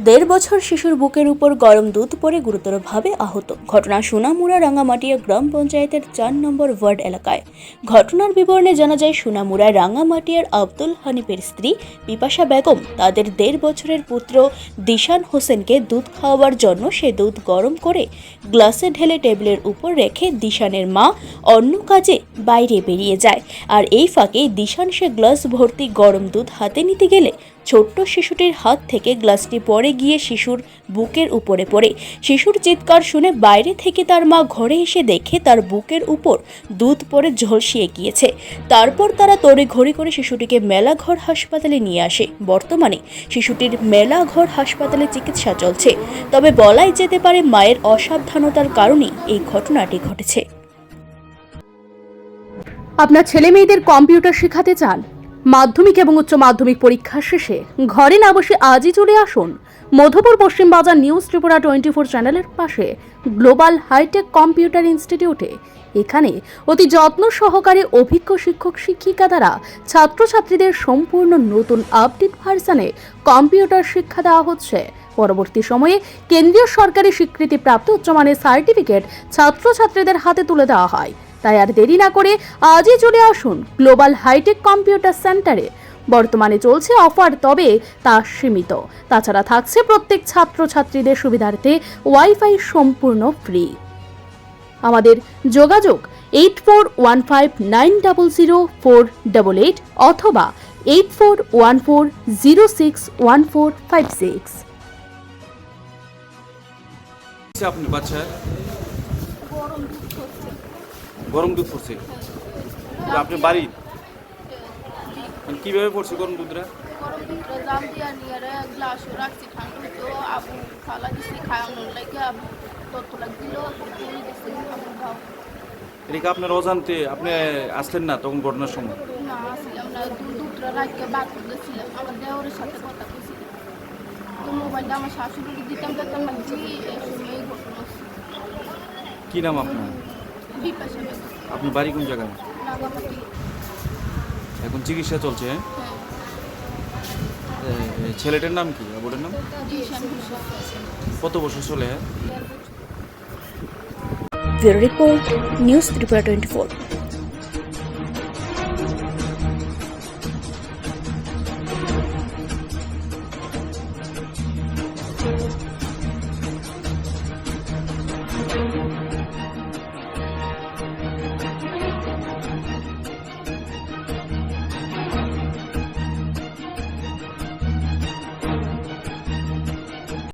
দেড় বছর শিশুর বুকের উপর গরম দুধ পড়ে গুরুতরভাবে আহত। ঘটনা সোনামুড়া রাঙামাটিয়া গ্রাম পঞ্চায়েতের ৪ নম্বর ওয়ার্ড এলাকায়। ঘটনার বিবরণে জানা যায়, সোনামুড়া রাঙামাটিয়ার আব্দুল হানিফের স্ত্রী বিপাশা বেগম তাদের ১.৫ বছরের পুত্র দিশান হোসেনকে দুধ খাওয়াবার জন্য সে দুধ গরম করে গ্লাসে ঢেলে টেবিলের উপর রেখে দিশানের মা অন্য কাজে বাইরে বেরিয়ে যায়। আর এই ফাঁকে দিশান সে গ্লাস ভর্তি গরম দুধ হাতে নিতে গেলে ছোট্ট শিশুটির হাত থেকে গ্লাসটি পড়ে গিয়ে শিশুর বুকের উপরে পড়ে। শিশুর চিৎকার শুনে বাইরে থেকে তার মা ঘরে এসে দেখে তার বুকের উপর দুধ পড়ে ঝলসিয়ে গিয়েছে। তারপর তারা তড়িঘড়ি করে শিশুটিকে মেলাঘর হাসপাতালে নিয়ে আসে। বর্তমানে শিশুটির মেলাঘর হাসপাতালে চিকিৎসা চলছে। তবে বলাই যেতে পারে মায়ের অসাবধানতার কারণেই এই ঘটনাটি ঘটেছে। আপনার ছেলে মেয়েদের কম্পিউটার শেখাতে চান? মাধ্যমিক এবং উচ্চ মাধ্যমিক পরীক্ষা শেষে ঘরে না বসে আজই চলে আসুন মধুপুর পশ্চিম বাজার নিউজ ত্রিপুরা 24 চ্যানেলের পাশে গ্লোবাল হাইটেক কম্পিউটার ইনস্টিটিউটে। এখানে অতি যত্ন সহকারে অভিজ্ঞ শিক্ষক শিক্ষিকা দ্বারা ছাত্রছাত্রীদের সম্পূর্ণ নতুন আপডেট ভার্সনে কম্পিউটার শিক্ষা দেওয়া হচ্ছে। পরবর্তী সময়ে কেন্দ্রীয় সরকারি স্বীকৃতিপ্রাপ্ত উচ্চমানের সার্টিফিকেট ছাত্রছাত্রীদের হাতে তুলে দেওয়া হয়। তাই আর দেরি না করে আজই চলে আসুন গ্লোবাল হাইটেক কম্পিউটার সেন্টারে। বর্তমানে চলছে অফার, তবে তা সীমিত। তাছাড়া থাকছে প্রত্যেক ছাত্রছাত্রীদের সুবিধার্থে ওয়াইফাই সম্পূর্ণ ফ্রি। আমাদের যোগাযোগ 8415900488 অথবা 8414061456। আপনার বাচ্চা গরম দুধ পড়ছে, আপনার বাড়ি কিভাবে পড়ছে গরম দুধটা? গরম দুধটা জাল দিয়া নিয়ে গ্লাসও রাখছি ঠান্ডা হতো, আবু ফালা দিছি খাওয়ানোর লাগে, আবু তত লাগছিল আবু খাও। এটা কি আপনার অজান্তে আপনি আসলেন না তখন ঘটনার সময়? না আসলাম না, দুধটা রাখতে বাদ করতেছিলাম, আমার দেওরের সাথে কথা বলছিলাম, তো মোবাইলটা আমার শাশুড়িকে দিতাম দিতাম লাগছি, এই সময় এই ঘটনা। কি নাম আপনার? বিপাশা বেগম। আপনার বাড়ি কোন জায়গায়? রাঙামাটি। এখন চিকিৎসা চলছে? ছেলেটার নাম কি? আবুরের নাম? দিশান হোসেন। কত বছর চলে? Bureau report, news Tripura 24।